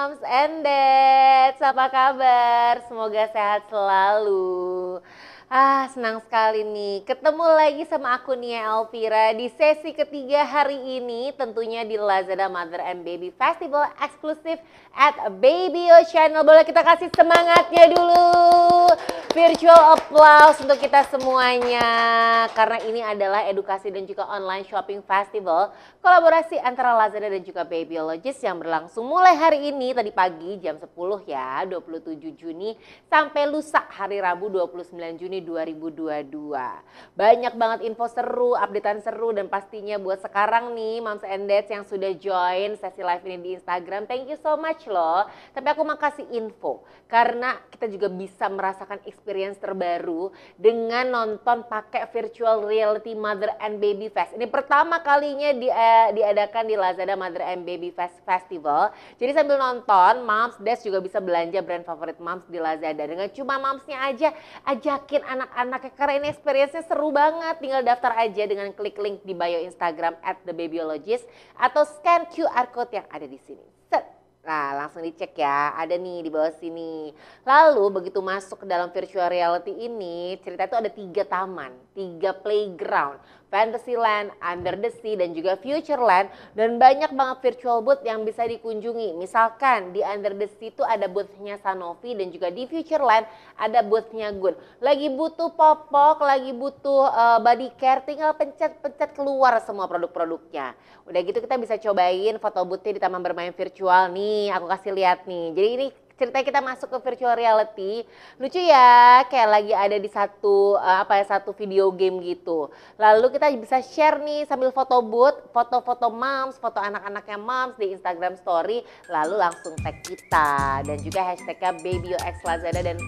Moms and Dads, apa kabar? Semoga sehat selalu. Senang sekali nih ketemu lagi sama aku Nia Elvira di sesi ketiga hari ini, tentunya di Lazada Mother and Baby Festival eksklusif at Babyo Channel. Boleh kita kasih semangatnya dulu. Virtual applause untuk kita semuanya, karena ini adalah edukasi dan juga online shopping festival kolaborasi antara Lazada dan juga Babyologist yang berlangsung mulai hari ini tadi pagi jam 10 ya, 27 Juni sampai lusa hari Rabu 29 Juni 2022. Banyak banget info seru, updatean seru, dan pastinya buat sekarang nih Moms and Dads yang sudah join sesi live ini di Instagram, thank you so much loh. Tapi aku mau kasih info karena kita juga bisa merasakan experience terbaru dengan nonton pakai virtual reality Mother and Baby Fest. Ini pertama kalinya diadakan di Lazada Mother and Baby Fest Festival. Jadi sambil nonton, Moms Dads juga bisa belanja brand favorit Moms di Lazada. Dengan cuma Momsnya aja, ajakin anak-anaknya karena ini experience-nya seru banget. Tinggal daftar aja dengan klik link di bio Instagram @thebabyologist atau scan QR code yang ada di sini. Set. Nah, langsung dicek ya, ada nih di bawah sini. Lalu begitu masuk ke dalam virtual reality ini, cerita itu ada 3 taman, 3 playground, Fantasyland, Under the Sea, dan juga Futureland. Dan banyak banget virtual booth yang bisa dikunjungi. Misalkan di Under the Sea itu ada boothnya Sanofi, dan juga di Futureland ada boothnya Gun. Lagi butuh popok, lagi butuh body care, tinggal pencet-pencet keluar semua produk-produknya. Udah gitu kita bisa cobain foto boothnya di taman bermain virtual nih, aku kasih lihat nih. Jadi ini ceritanya kita masuk ke virtual reality, lucu ya, kayak lagi ada di satu video game gitu. Lalu kita bisa share nih sambil foto booth, foto-foto moms, foto anak-anaknya moms di Instagram story, lalu langsung tag kita dan juga hashtagnya BabyOXLazada dan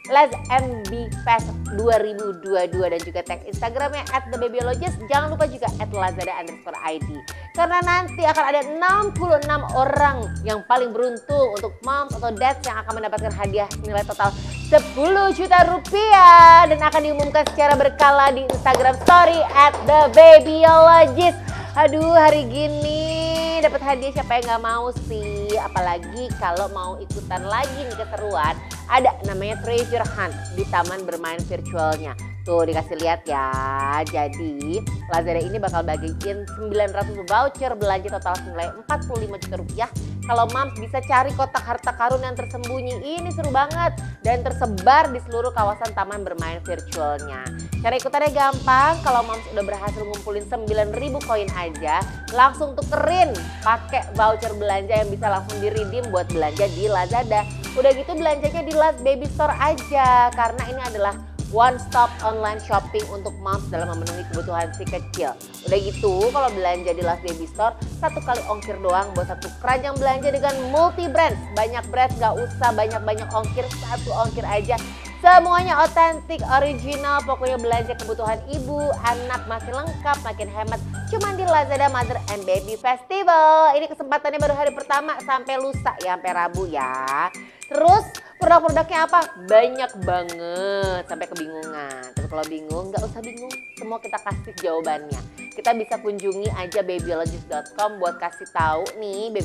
LazMB Fest 2022 dan juga tag Instagramnya @thebabyologist. Jangan lupa juga @lazada_id. Karena nanti akan ada 66 orang yang paling beruntung untuk moms atau dads yang akan mendapatkan hadiah nilai total 10 juta rupiah dan akan diumumkan secara berkala di Instagram story @thebabyologist. Aduh, hari gini dapat hadiah siapa yang nggak mau sih, apalagi kalau mau ikutan lagi nih keseruan. Ada namanya treasure hunt di taman bermain virtualnya. Tuh dikasih lihat ya. Jadi Lazada ini bakal bagiin 900 voucher belanja total senilai 45 juta rupiah. Kalau moms bisa cari kotak harta karun yang tersembunyi. Ini seru banget dan tersebar di seluruh kawasan taman bermain virtualnya. Cara ikutannya gampang. Kalau moms udah berhasil ngumpulin 9.000 koin aja, langsung tukerin pakai voucher belanja yang bisa langsung di-redeem buat belanja di Lazada. Udah gitu belanjanya di Laz Baby Store aja, karena ini adalah one stop online shopping untuk moms dalam memenuhi kebutuhan si kecil. Udah gitu kalau belanja di Laz Baby Store, 1 kali ongkir doang buat 1 keranjang belanja dengan multi brands. Banyak brands, gak usah banyak-banyak ongkir, 1 ongkir aja. Semuanya otentik, original, pokoknya belanja kebutuhan ibu, anak masih lengkap, makin hemat. Cuman di Lazada Mother and Baby Festival. Ini kesempatannya baru hari pertama sampai lusa ya, sampai Rabu ya. Terus produk-produknya apa? Banyak banget sampai kebingungan. Tapi kalau bingung nggak usah bingung, semua kita kasih jawabannya. Kita bisa kunjungi aja babyologist.com buat kasih tahu nih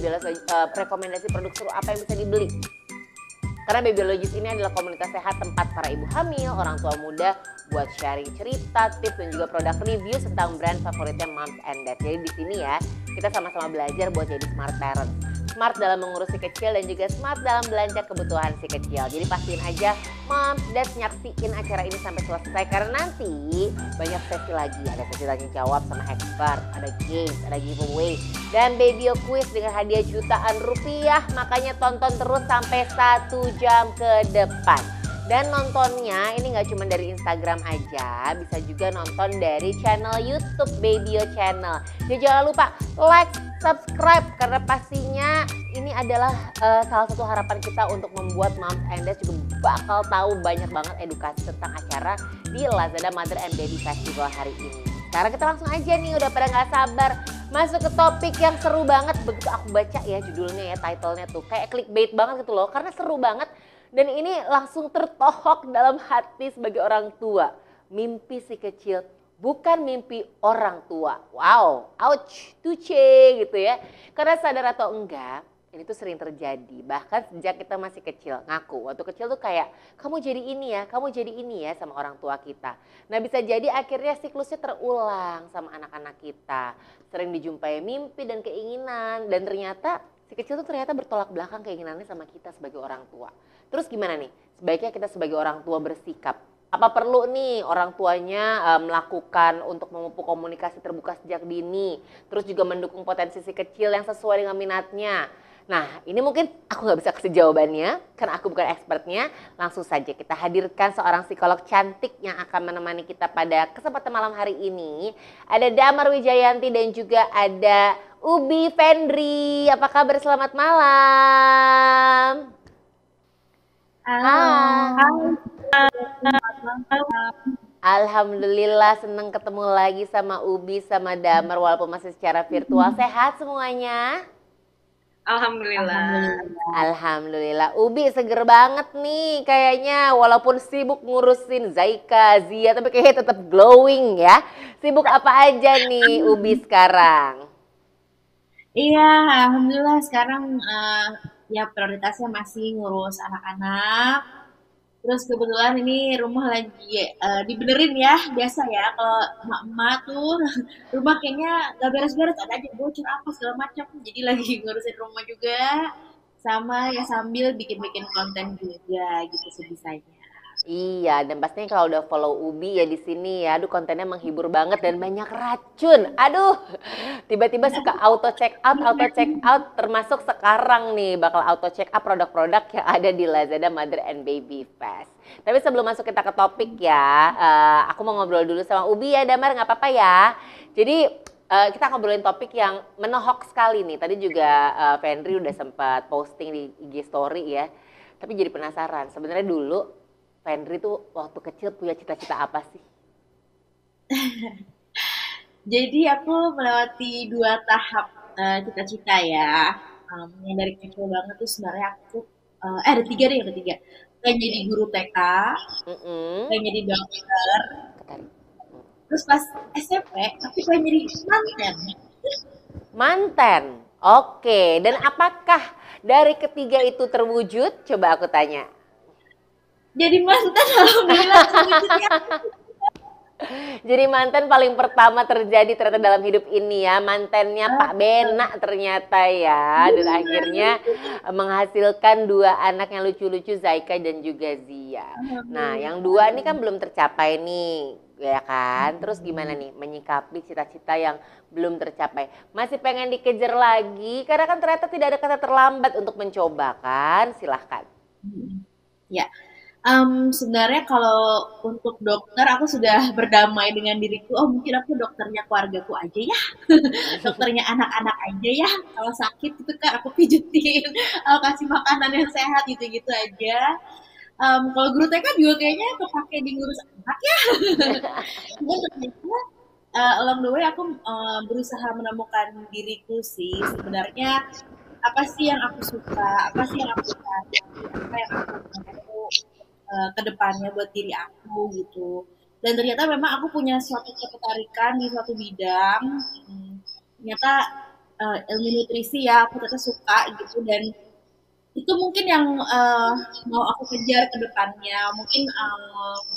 rekomendasi produk seru apa yang bisa dibeli. Karena Babyologist ini adalah komunitas sehat tempat para ibu hamil, orang tua muda buat sharing cerita, tips, dan juga produk review tentang brand favoritnya Moms and Dads. Jadi di sini ya, kita sama-sama belajar buat jadi smart parent. Smart dalam mengurus si kecil dan juga smart dalam belanja kebutuhan si kecil. Jadi pastiin aja Moms, Dads nyaksiin acara ini sampai selesai karena nanti banyak sesi lagi. Ada sesi tanya jawab sama expert, ada games, ada giveaway, dan Babyo quiz dengan hadiah jutaan rupiah. Makanya tonton terus sampai 1 jam ke depan. Dan nontonnya ini nggak cuma dari Instagram aja, bisa juga nonton dari channel YouTube Babyo Channel. Jadi jangan lupa like, subscribe karena pastinya ini adalah salah satu harapan kita untuk membuat Moms and Dads juga bakal tahu banyak banget edukasi tentang acara di Lazada Mother and Baby Festival hari ini. Sekarang kita langsung aja nih, udah pada nggak sabar masuk ke topik yang seru banget. Begitu aku baca ya judulnya ya, title-nya tuh kayak clickbait banget gitu loh, karena seru banget. Dan ini langsung tertohok dalam hati sebagai orang tua. Mimpi si kecil bukan mimpi orang tua. Wow, ouch, tuce gitu ya. Karena sadar atau enggak, Ini tuh sering terjadi, bahkan sejak kita masih kecil, ngaku. Waktu kecil tuh kayak, kamu jadi ini ya, kamu jadi ini ya sama orang tua kita. Nah bisa jadi akhirnya siklusnya terulang sama anak-anak kita. Sering dijumpai mimpi dan keinginan, dan ternyata si kecil tuh ternyata bertolak belakang keinginannya sama kita sebagai orang tua. Terus gimana nih? Sebaiknya kita sebagai orang tua bersikap. Apa perlu nih orang tuanya melakukan untuk memupuk komunikasi terbuka sejak dini, terus juga mendukung potensi si kecil yang sesuai dengan minatnya. Nah ini mungkin aku nggak bisa kasih jawabannya karena aku bukan expertnya. Langsung saja kita hadirkan seorang psikolog cantik yang akan menemani kita pada kesempatan malam hari ini. Ada Damar Wijayanti dan juga ada Ubi Fendri. Apa kabar, selamat malam. Halo, Hai. Alhamdulillah seneng ketemu lagi sama Ubi sama Damar walaupun masih secara virtual. Sehat semuanya? alhamdulillah. Alhamdulillah. Alhamdulillah. Ubi seger banget nih kayaknya walaupun sibuk ngurusin Zaika, Zia tapi kayaknya tetap glowing ya. Sibuk apa aja nih Ubi sekarang? Iya, alhamdulillah sekarang ya prioritasnya masih ngurus anak-anak. Terus kebetulan ini rumah lagi dibenerin ya, biasa ya kalau emak-emak tuh rumah kayaknya gak beres-beres, ada aja bocor apa segala macam. Jadi lagi ngurusin rumah juga, sama ya sambil bikin-bikin konten juga gitu sebisanya. Iya, dan pastinya kalau udah follow Ubi ya di sini ya, aduh kontennya menghibur banget dan banyak racun. Aduh, tiba-tiba suka auto check out, termasuk sekarang nih bakal auto check out produk-produk yang ada di Lazada Mother and Baby Fest. Tapi sebelum masuk kita ke topik ya, aku mau ngobrol dulu sama Ubi ya, Damar nggak apa-apa ya. Jadi kita ngobrolin topik yang menohok sekali nih. Tadi juga Fendri udah sempat posting di IG story ya. Tapi jadi penasaran, sebenarnya dulu Fendri tuh waktu kecil punya cita-cita apa sih? Jadi aku melewati dua tahap cita-cita ya. Yang dari kecil banget tuh sebenarnya aku ada tiga deh, ada tiga. Pengen jadi guru TK, Mm-mm. pengen jadi dokter, Ketarik. terus pas SMP aku pengen jadi manten. Manten. Oke, dan apakah dari ketiga itu terwujud? Coba aku tanya. Jadi mantan alhamdulillah terwujud ya. Jadi mantan paling pertama terjadi ternyata dalam hidup ini ya. Mantannya Pak Ah, Bena ternyata ya. Dan akhirnya menghasilkan dua anak yang lucu-lucu, Zaika dan juga Zia. Nah yang dua ini kan alhamdulillah. belum tercapai nih. Ya kan, terus gimana nih menyikapi cita-cita yang belum tercapai? Masih pengen dikejar lagi? Karena kan ternyata tidak ada kata terlambat untuk mencoba kan? Silahkan. Ya, sebenarnya kalau untuk dokter aku sudah berdamai dengan diriku. Oh mungkin aku dokternya keluargaku aja ya, dokternya anak-anak aja ya. Kalau sakit itu kan aku pijetin, aku kasih makanan yang sehat gitu-gitu aja. Kalau guru TK juga kayaknya kepake di ngurus anak ya. Cuman ternyata along the way aku berusaha menemukan diriku sih sebenarnya apa sih yang aku suka, apa sih yang aku cari, apa yang aku mau ke depannya buat diri aku gitu. Dan ternyata memang aku punya suatu ketertarikan di suatu bidang. Ternyata ilmu nutrisi ya aku ternyata suka gitu dan itu mungkin yang mau aku kejar ke depannya. Mungkin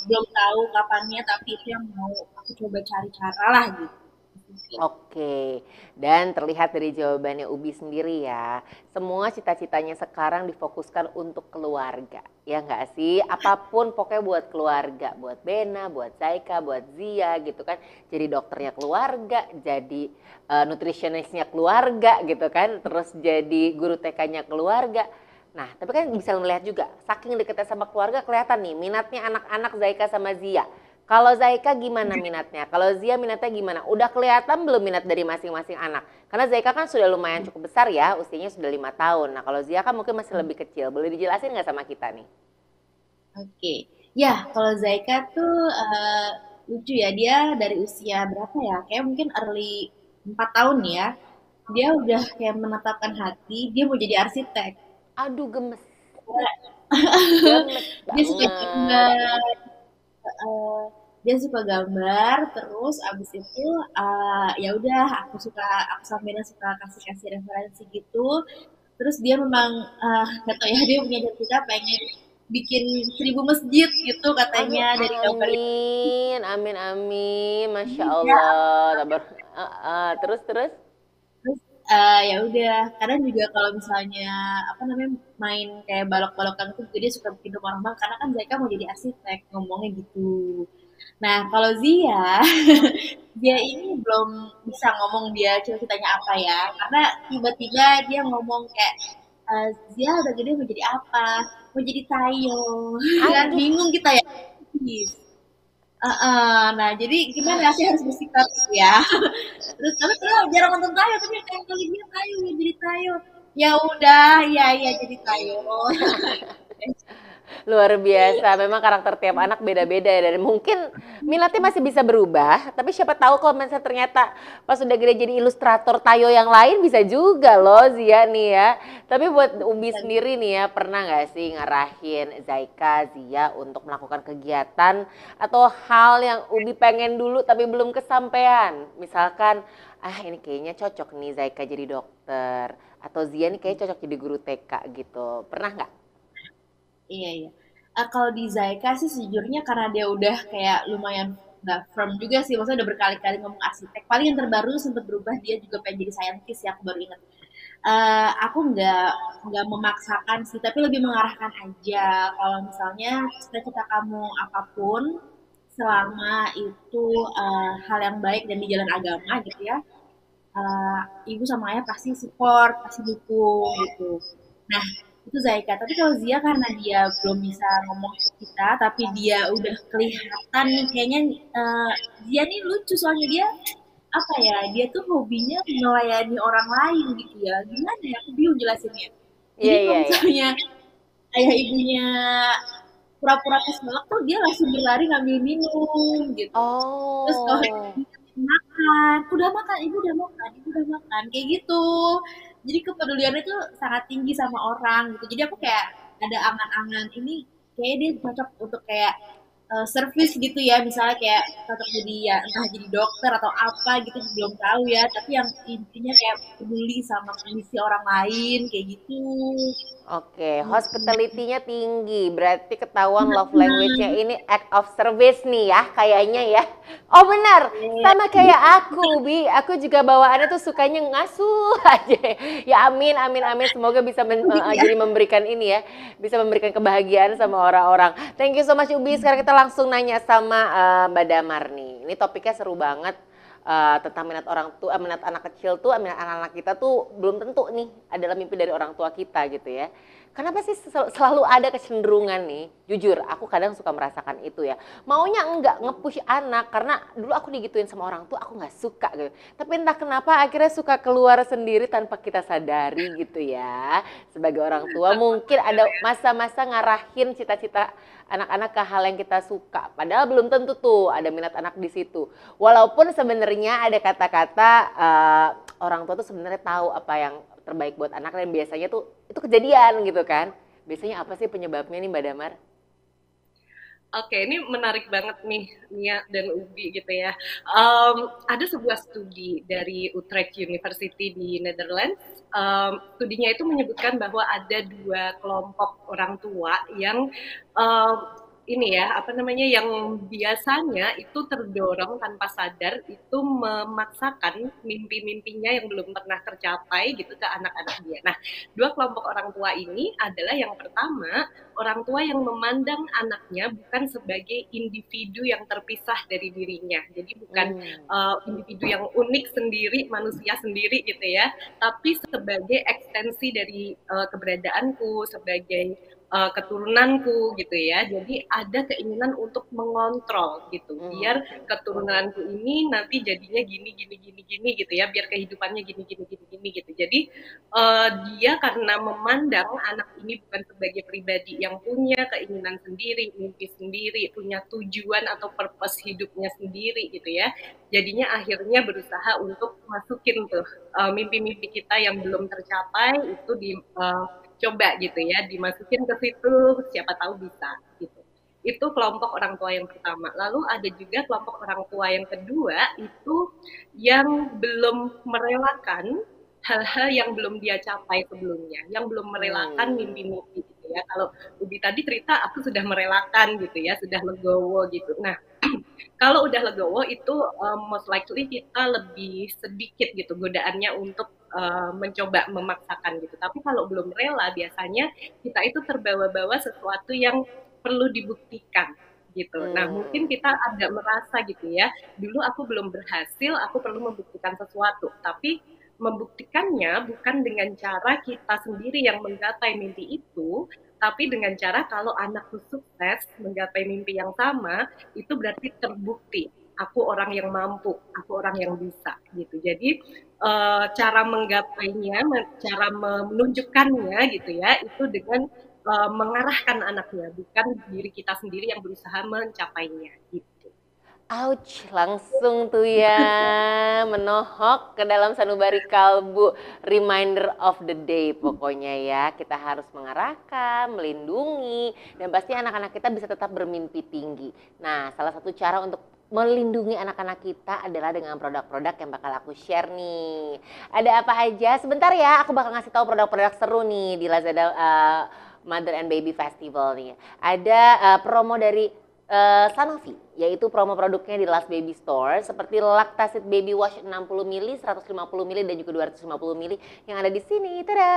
belum tahu kapannya tapi itu yang mau aku coba cari cara lah gitu. Oke, dan terlihat dari jawabannya Ubi sendiri ya, semua cita-citanya sekarang difokuskan untuk keluarga, ya nggak sih? Apapun pokoknya buat keluarga, buat Bena, buat Zaika, buat Zia gitu kan. Jadi dokternya keluarga, jadi nutritionistnya keluarga gitu kan, terus jadi guru TK-nya keluarga. Nah, tapi kan bisa ngelihat juga, saking deketnya sama keluarga kelihatan nih minatnya anak-anak Zaika sama Zia. Kalau Zaika gimana minatnya? Kalau Zia minatnya gimana? Udah kelihatan belum minat dari masing-masing anak? Karena Zaika kan sudah lumayan cukup besar ya, usianya sudah 5 tahun. Nah kalau Zia kan mungkin masih lebih kecil. Boleh dijelasin nggak sama kita nih? Oke. Ya, kalau Zaika tuh lucu ya. Dia dari usia berapa ya? Kayak mungkin early 4 tahun ya. Dia udah kayak menetapkan hati, dia mau jadi arsitek. Aduh gemes, gemes Dia suka banget. gambar, eh, dia suka gambar, terus abis itu ya udah aku sambilnya suka kasih-kasih referensi gitu. Terus dia memang nggak tahu ya, dia punya cita-cita pengen bikin 1.000 masjid gitu Aduh, katanya dari gambar itu. amin, amin, amin, masya Ya, Allah. Terus, terus. terus ya udah, kadang juga kalau misalnya apa namanya main kayak balok-balokan itu jadi suka bikin rumah rumah karena kan Zaika mau jadi arsitek ngomongnya gitu. Nah kalau Zia, dia ini belum bisa ngomong dia cita-citanya apa ya, karena tiba-tiba dia ngomong kayak Zia udah gede mau jadi apa? Mau jadi Tayo, kan Aduh, bingung kita ya. Nah jadi gimana sih harus bersikap ya? Terus tapi kalau jarang nonton Tayo, tapi kayak kali dia Tayo jadi Tayo. Ya udah, ya ya jadi Tayo. luar biasa. Memang karakter tiap anak beda-beda ya. Dan mungkin minatnya masih bisa berubah. Tapi siapa tahu kalau misalnya ternyata pas udah gede jadi ilustrator Tayo yang lain bisa juga loh Zia nih ya. Tapi buat Ubi sendiri nih ya, pernah nggak sih ngarahin Zaika, Zia untuk melakukan kegiatan atau hal yang Ubi pengen dulu tapi belum kesampaian? Misalkan, ini kayaknya cocok nih Zaika jadi dokter. Atau Zia nih kayaknya cocok jadi guru TK gitu. Pernah nggak? Iya iya. Kalau di Zaika sih sejujurnya karena dia udah kayak lumayan nggak firm juga sih, maksudnya udah berkali-kali ngomong arsitek. Paling yang terbaru sempat berubah dia juga pengen jadi saintis ya, aku baru ingat. Aku nggak memaksakan sih, tapi lebih mengarahkan aja. Kalau misalnya cita-cita kamu apapun, selama itu hal yang baik dan di jalan agama gitu ya, uh, ibu sama ayah pasti support, pasti dukung gitu. Nah, itu Zaika. Tapi kalau Zia karena dia belum bisa ngomong ke kita, tapi dia udah kelihatan nih kayaknya Zia nih lucu soalnya dia apa ya? Dia tuh hobinya melayani orang lain gitu ya. Gimana ya? Aku bingung jelasinnya. Jadi Iya, kalau iya, iya. misalnya ayah ibunya pura-pura keselak tuh dia langsung berlari ngambil minum gitu. Terus kalau Oh, makan, udah makan, ibu udah makan, ibu udah makan, kayak gitu. Jadi kepeduliannya tuh sangat tinggi sama orang gitu. Jadi aku kayak ada angan-angan ini kayak dia cocok untuk kayak service gitu ya, misalnya kayak cocok jadi ya entah jadi dokter atau apa gitu belum tahu ya. Tapi yang intinya kayak peduli sama kondisi orang lain kayak gitu. oke. Hospitality-nya tinggi. Berarti ketahuan love language-nya ini act of service nih ya, kayaknya ya. Oh benar, sama kayak aku, Bi. Aku juga bawaannya tuh sukanya ngasuh aja. Ya amin, amin, amin. Semoga bisa jadi memberikan ini ya, bisa memberikan kebahagiaan sama orang-orang. Thank you so much, Ubi. Sekarang kita langsung nanya sama Mbak Damar nih. Ini topiknya seru banget. Tentang minat orang tua, minat anak kecil tuh, minat anak-anak kita tuh belum tentu nih adalah mimpi dari orang tua kita gitu ya. Kenapa sih selalu ada kecenderungan nih? Jujur, aku kadang suka merasakan itu ya. Maunya enggak nge-push anak karena dulu aku digituin sama orang tua, aku nggak suka gitu. Tapi entah kenapa akhirnya suka keluar sendiri tanpa kita sadari gitu ya. Sebagai orang tua mungkin ada masa-masa ngarahin cita-cita anak-anak ke hal yang kita suka. Padahal belum tentu tuh ada minat anak di situ. Walaupun sebenarnya ada kata-kata orang tua tuh sebenarnya tahu apa yang terbaik buat anak dan biasanya tuh itu kejadian gitu kan. Biasanya apa sih penyebabnya nih Mbak Damar? Oke, ini menarik banget nih Nia dan Ubi gitu ya. Ada sebuah studi dari Utrecht University di Netherlands. Studinya itu menyebutkan bahwa ada dua kelompok orang tua yang um, ini ya apa namanya yang biasanya itu terdorong tanpa sadar itu memaksakan mimpi-mimpinya yang belum pernah tercapai gitu ke anak-anak dia. Nah, dua kelompok orang tua ini adalah yang pertama orang tua yang memandang anaknya bukan sebagai individu yang terpisah dari dirinya. Jadi bukan individu yang unik sendiri, manusia sendiri gitu ya, tapi sebagai ekstensi dari keberadaanku, sebagai keturunanku gitu ya. Jadi ada keinginan untuk mengontrol gitu. Biar keturunanku ini nanti jadinya gini gini gini gini gitu ya. Biar kehidupannya gini gini gini gini gitu. Jadi dia karena memandang anak ini bukan sebagai pribadi yang punya keinginan sendiri, mimpi sendiri, punya tujuan atau purpose hidupnya sendiri gitu ya. Jadinya akhirnya berusaha untuk masukin tuh mimpi-mimpi kita yang belum tercapai itu di coba gitu ya, dimasukin ke situ, siapa tahu bisa gitu. Itu kelompok orang tua yang pertama. Lalu ada juga kelompok orang tua yang kedua itu yang belum merelakan hal-hal yang belum dia capai sebelumnya, yang belum merelakan mimpi-mimpi gitu ya. Kalau Ubi tadi cerita, aku sudah merelakan gitu ya, sudah legowo gitu. Nah, kalau udah legowo itu most likely kita lebih sedikit gitu godaannya untuk mencoba memaksakan gitu. Tapi kalau belum rela, biasanya kita itu terbawa-bawa sesuatu yang perlu dibuktikan gitu. Nah, mungkin kita agak merasa gitu ya, dulu aku belum berhasil, aku perlu membuktikan sesuatu. Tapi membuktikannya bukan dengan cara kita sendiri yang menggapai mimpi itu, tapi dengan cara kalau anakku sukses menggapai mimpi yang sama, itu berarti terbukti aku orang yang mampu, aku orang yang bisa gitu. Jadi cara menggapainya, cara menunjukkannya gitu ya, itu dengan mengarahkan anaknya, bukan diri kita sendiri yang berusaha mencapainya gitu. Ouch, langsung tuh ya menohok ke dalam sanubari kalbu. Reminder of the day pokoknya ya. Kita harus mengarahkan, melindungi, dan pasti anak-anak kita bisa tetap bermimpi tinggi. Nah, salah satu cara untuk melindungi anak-anak kita adalah dengan produk-produk yang bakal aku share nih. Ada apa aja? Sebentar ya, aku bakal ngasih tahu produk-produk seru nih di Lazada Mother and Baby Festival nih. Ada promo dari Sanofi, yaitu promo produknya di Last Baby Store seperti Lactacid Baby Wash 60 ml, 150 ml dan juga 250 ml yang ada di sini. Tada!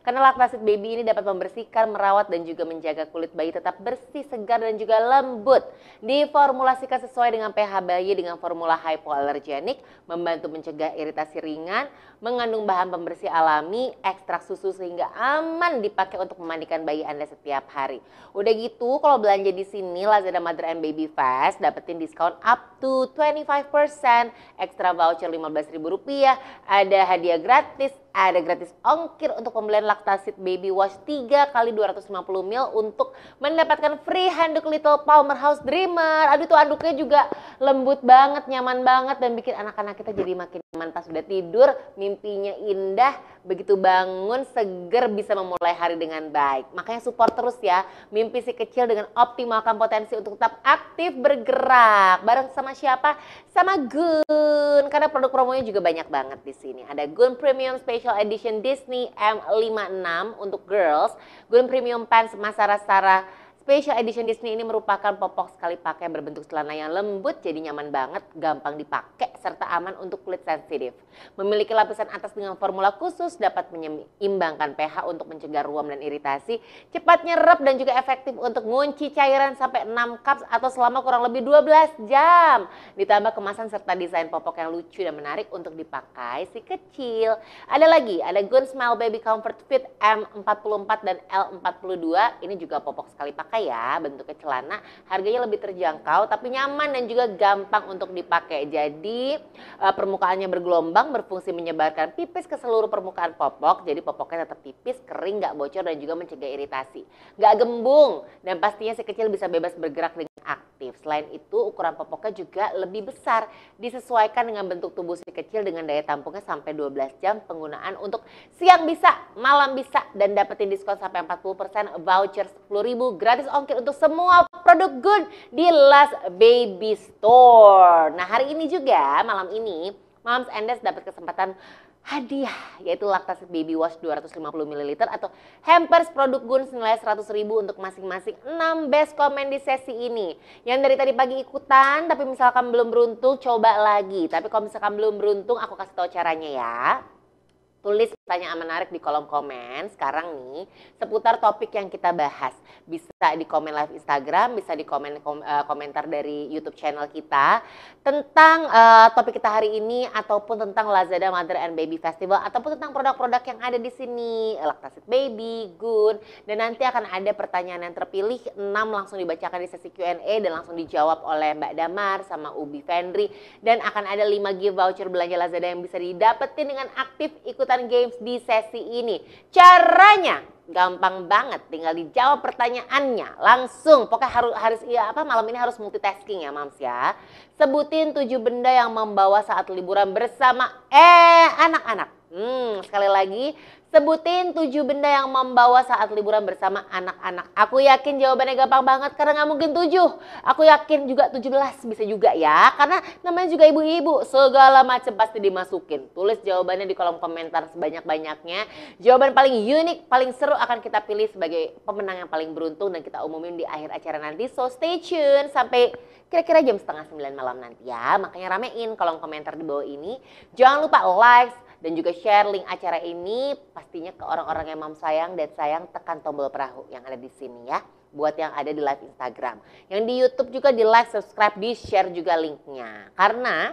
Karena Lactacid Baby ini dapat membersihkan, merawat dan juga menjaga kulit bayi tetap bersih, segar dan juga lembut. Diformulasikan sesuai dengan pH bayi dengan formula hypoallergenic, membantu mencegah iritasi ringan, mengandung bahan pembersih alami, ekstrak susu sehingga aman dipakai untuk memandikan bayi Anda setiap hari. Udah gitu, kalau belanja di sini Lazada Mother and Baby Fest dapetin diskon up to 25%, ekstra voucher Rp15.000, ada hadiah gratis, ada gratis ongkir untuk pembelian Lactacid Baby Wash 3 kali 250 ml untuk mendapatkan free handuk Little Powerhouse Dreamer. Aduh tuh handuknya juga lembut banget, nyaman banget dan bikin anak-anak kita jadi makin nyaman pas sudah tidur, mimpinya indah, begitu bangun seger bisa memulai hari dengan baik. Makanya support terus ya mimpi si kecil dengan optimalkan potensi untuk tetap aktif bergerak. Bareng sama siapa? Sama Gun. Karena produk promonya juga banyak banget di sini. Ada Gun Premium Special Edition Disney M56 untuk girls, Gun Premium Pants Masara-Sara Special Edition Disney ini merupakan popok sekali pakai berbentuk celana yang lembut, jadi nyaman banget, gampang dipakai, serta aman untuk kulit sensitif. Memiliki lapisan atas dengan formula khusus, dapat menyeimbangkan pH untuk mencegah ruam dan iritasi, cepat nyerap dan juga efektif untuk ngunci cairan sampai 6 cups atau selama kurang lebih 12 jam. Ditambah kemasan serta desain popok yang lucu dan menarik untuk dipakai si kecil. Ada lagi, ada Gun Smile Baby Comfort Fit M44 dan L42, ini juga popok sekali pakai ya, bentuknya celana, harganya lebih terjangkau tapi nyaman dan juga gampang untuk dipakai. Jadi permukaannya bergelombang, berfungsi menyebarkan pipis ke seluruh permukaan popok, jadi popoknya tetap tipis, kering, gak bocor dan juga mencegah iritasi, gak gembung, dan pastinya si kecil bisa bebas bergerak dengan aktif. Selain itu ukuran popoknya juga lebih besar, disesuaikan dengan bentuk tubuh si kecil dengan daya tampungnya sampai 12 jam penggunaan untuk siang bisa, malam bisa, dan dapetin diskon sampai 40%, voucher 10.000, gratis ongkir untuk semua produk Gun di Last Baby Store. Nah hari ini juga, malam ini, Moms and Dads dapat kesempatan hadiah, yaitu Lactacid Baby Wash 250 ml atau hampers produk Gun senilai 100.000 untuk masing-masing 6 best komen di sesi ini. Yang dari tadi pagi ikutan, tapi misalkan belum beruntung, coba lagi. Tapi kalau misalkan belum beruntung, aku kasih tahu caranya ya. Tulis pertanyaan menarik di kolom komen sekarang nih seputar topik yang kita bahas. Bisa di komen live Instagram, bisa di komentar dari YouTube channel kita tentang topik kita hari ini ataupun tentang Lazada Mother and Baby Festival ataupun tentang produk-produk yang ada di sini, Lactacid Baby, Gun, dan nanti akan ada pertanyaan yang terpilih 6 langsung dibacakan di sesi Q&A dan langsung dijawab oleh Mbak Damar sama Ubi Fendri, dan akan ada 5 gift voucher belanja Lazada yang bisa didapetin dengan aktif ikut games di sesi ini. Caranya gampang banget, tinggal dijawab pertanyaannya langsung. Pokoknya harus malam ini harus multitasking ya Mams ya. Sebutin 7 benda yang membawa saat liburan bersama anak-anak. Sekali lagi, Sebutin 7 benda yang membawa saat liburan bersama anak-anak. Aku yakin jawabannya gampang banget karena nggak mungkin 7. Aku yakin juga 17 bisa juga ya. Karena namanya juga ibu-ibu. Segala macam pasti dimasukin. Tulis jawabannya di kolom komentar sebanyak-banyaknya. Jawaban paling unik, paling seru akan kita pilih sebagai pemenang yang paling beruntung. Dan kita umumin di akhir acara nanti. So stay tune sampai kira-kira jam setengah 9 malam nanti ya. Makanya ramein kolom komentar di bawah ini. Jangan lupa like dan juga share link acara ini pastinya ke orang-orang yang mam sayang dan sayang, tekan tombol perahu yang ada di sini ya. Buat yang ada di live Instagram. Yang di YouTube juga di like, subscribe, di share juga linknya. Karena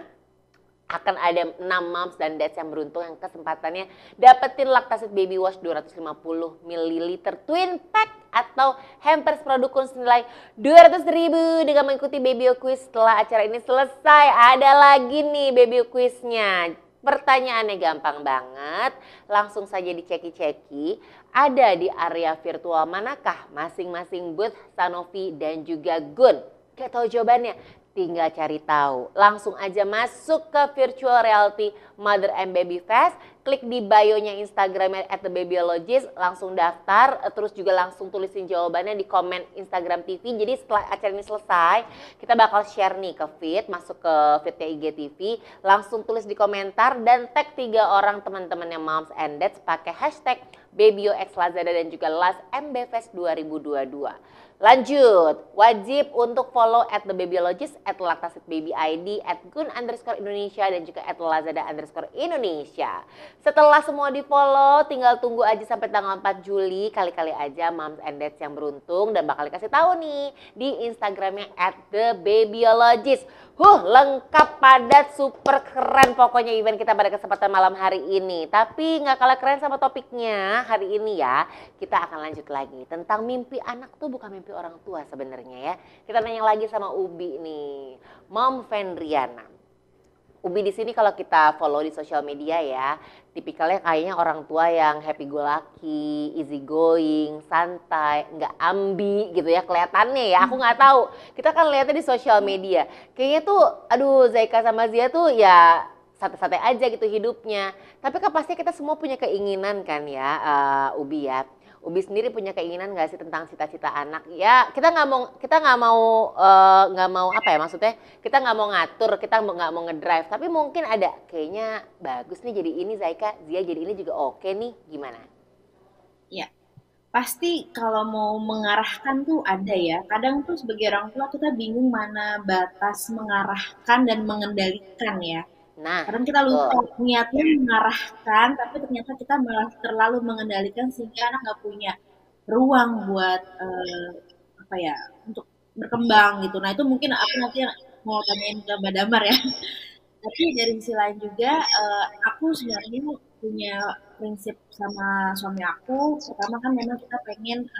akan ada 6 moms dan dads yang beruntung yang kesempatannya dapetin Lactasit Baby Wash 250 ml Twin Pack atau hampers produk kun senilai 200.000 dengan mengikuti Baby Quiz. Setelah acara ini selesai, ada lagi nih Baby Quiznya. Pertanyaannya gampang banget, langsung saja diceki-ceki. Ada di area virtual manakah masing-masing booth Sanofi dan juga Gun? Gak tahu jawabannya? Tinggal cari tahu. Langsung aja masuk ke virtual reality Mother and Baby Fest. Klik di bio-nya Instagramnya @thebabyologist. Langsung daftar. Terus juga langsung tulisin jawabannya di komen Instagram TV. Jadi setelah acara ini selesai, kita bakal share nih ke feed. Masuk ke feednya IGTV. Langsung tulis di komentar dan tag 3 orang teman-temannya Moms and Dads pakai hashtag BabyOXLazada dan juga LasMBFest 2022. Lanjut, wajib untuk follow @thebabyologist, @lactasitbabyid, @gun_Indonesia dan juga @lazada_Indonesia. Setelah semua di follow, tinggal tunggu aja sampai tanggal 4 Juli. Kali-kali aja moms and dads yang beruntung dan bakal dikasih tahu nih di Instagramnya @thebabyologist. Lengkap, padat, super keren pokoknya event kita pada kesempatan malam hari ini. Tapi nggak kalah keren sama topiknya hari ini ya. Kita akan lanjut lagi tentang mimpi anak tuh bukan mimpi orang tua sebenarnya ya. Kita nanya lagi sama Ubi nih, Mom Fendriana. Ubi di sini kalau kita follow di sosial media ya, tipikalnya kayaknya orang tua yang happy go lucky, easy going, santai, nggak ambi gitu ya kelihatannya ya. Aku nggak tahu. Kita kan lihatnya di sosial media. Kayaknya tuh, aduh Zaika sama Zia tuh ya santai-santai aja gitu hidupnya. Tapi kan pasti kita semua punya keinginan kan ya, Ubi ya. Ubi sendiri punya keinginan nggak sih tentang cita-cita anak? Ya kita nggak mau apa ya maksudnya? Kita nggak mau ngatur, kita nggak mau ngedrive. Tapi mungkin ada kayaknya bagus nih jadi ini Zaika, Zia jadi ini juga oke nih. Gimana? Ya, pasti kalau mau mengarahkan tuh ada ya. Kadang tuh sebagai orang tua kita bingung mana batas mengarahkan dan mengendalikan ya. Nah, Kadang kita lupa niatnya mengarahkan, tapi ternyata kita malah terlalu mengendalikan sehingga anak nggak punya ruang buat apa ya untuk berkembang gitu. Nah itu mungkin aku nanti mau tanyain ke Mbak Damar ya. Tapi dari sisi lain juga aku sebenarnya punya prinsip sama suami aku. Pertama kan memang kita pengen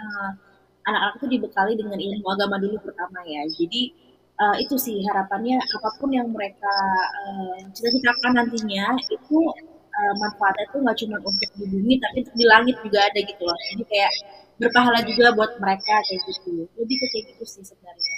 anak-anak itu dibekali dengan ilmu agama dulu pertama ya. Jadi itu sih harapannya apapun yang mereka cita-citakan nantinya itu manfaatnya itu nggak cuma untuk di bumi tapi untuk di langit juga ada gitu loh. Jadi kayak berpahala juga buat mereka kayak gitu. Lebih ke kayak gitu sih sebenarnya.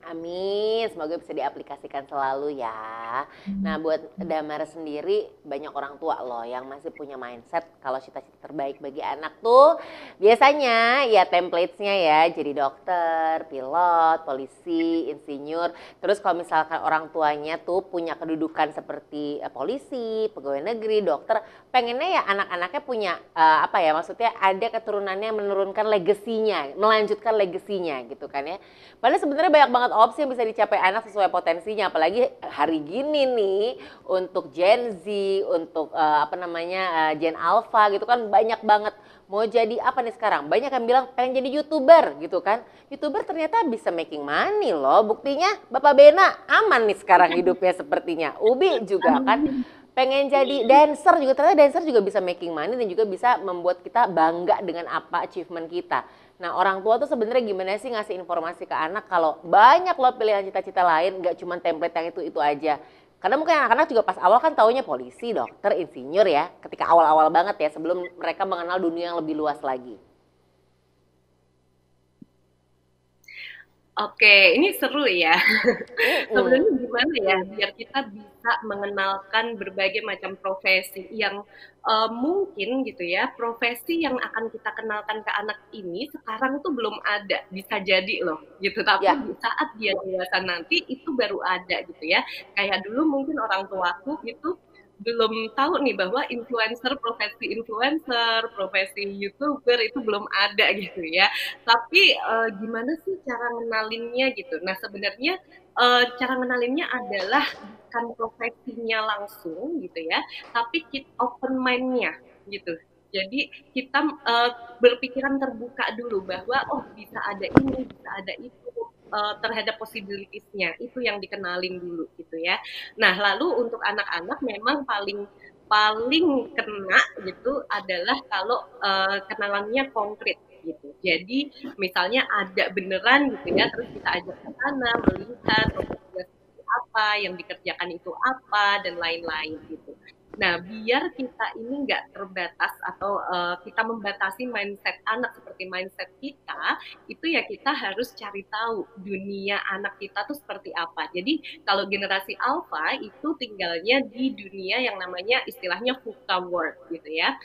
amin, semoga bisa diaplikasikan selalu ya. Nah buat Damar sendiri banyak orang tua loh yang masih punya mindset kalau cita-cita terbaik bagi anak tuh biasanya ya template-nya ya jadi dokter, pilot, polisi, insinyur. Terus kalau misalkan orang tuanya tuh punya kedudukan seperti polisi, pegawai negeri, dokter, pengennya ya anak-anaknya punya apa ya maksudnya ada keturunannya menurunkan legasinya, melanjutkan legasinya gitu kan ya. Padahal sebenarnya banyak banget opsi yang bisa dicapai anak sesuai potensinya, apalagi hari gini nih untuk Gen Z, untuk Gen Alpha gitu kan banyak banget. Mau jadi apa nih sekarang? Banyak yang bilang pengen jadi YouTuber gitu kan. YouTuber ternyata bisa making money loh. Buktinya Bapak Bena aman nih sekarang hidupnya sepertinya. Ubi juga kan pengen jadi dancer juga, ternyata dancer juga bisa making money dan juga bisa membuat kita bangga dengan apa achievement kita. Nah orang tua tuh sebenarnya gimana sih ngasih informasi ke anak kalau banyak loh pilihan cita-cita lain, gak cuma template yang itu aja. Karena mungkin anak-anak juga pas awal kan taunya polisi, dokter, insinyur ya, ketika awal-awal banget ya sebelum mereka mengenal dunia yang lebih luas lagi. Oke, ini seru ya. Mm-mm. Sebenarnya gimana ya biar kita bisa mengenalkan berbagai macam profesi yang mungkin gitu ya, profesi yang akan kita kenalkan ke anak ini sekarang tuh belum ada, bisa jadi loh gitu. Tapi Ya, di saat dia dewasa nanti itu baru ada gitu ya. Kayak dulu mungkin orang tuaku itu belum tahu nih bahwa influencer, profesi YouTuber itu belum ada gitu ya. Tapi gimana sih cara ngenalinnya gitu. Nah, sebenarnya cara ngenalinnya adalah bukan profesinya langsung gitu ya, tapi kita open mind-nya gitu. Jadi kita berpikiran terbuka dulu bahwa oh bisa ada ini, bisa ada itu terhadap possibilities-nya. Itu yang dikenalin dulu gitu ya. Nah, lalu untuk anak-anak memang paling paling kena gitu adalah kalau kenalannya konkret gitu. Jadi misalnya ada beneran gitu ya, terus kita ajak ke sana melihat profesinya seperti apa, yang dikerjakan itu apa dan lain-lain gitu. Nah, biar kita ini nggak terbatas atau kita membatasi mindset anak seperti mindset kita, itu ya kita harus cari tahu dunia anak kita tuh seperti apa. Jadi kalau generasi alpha itu tinggalnya di dunia yang namanya istilahnya VUCA world gitu ya.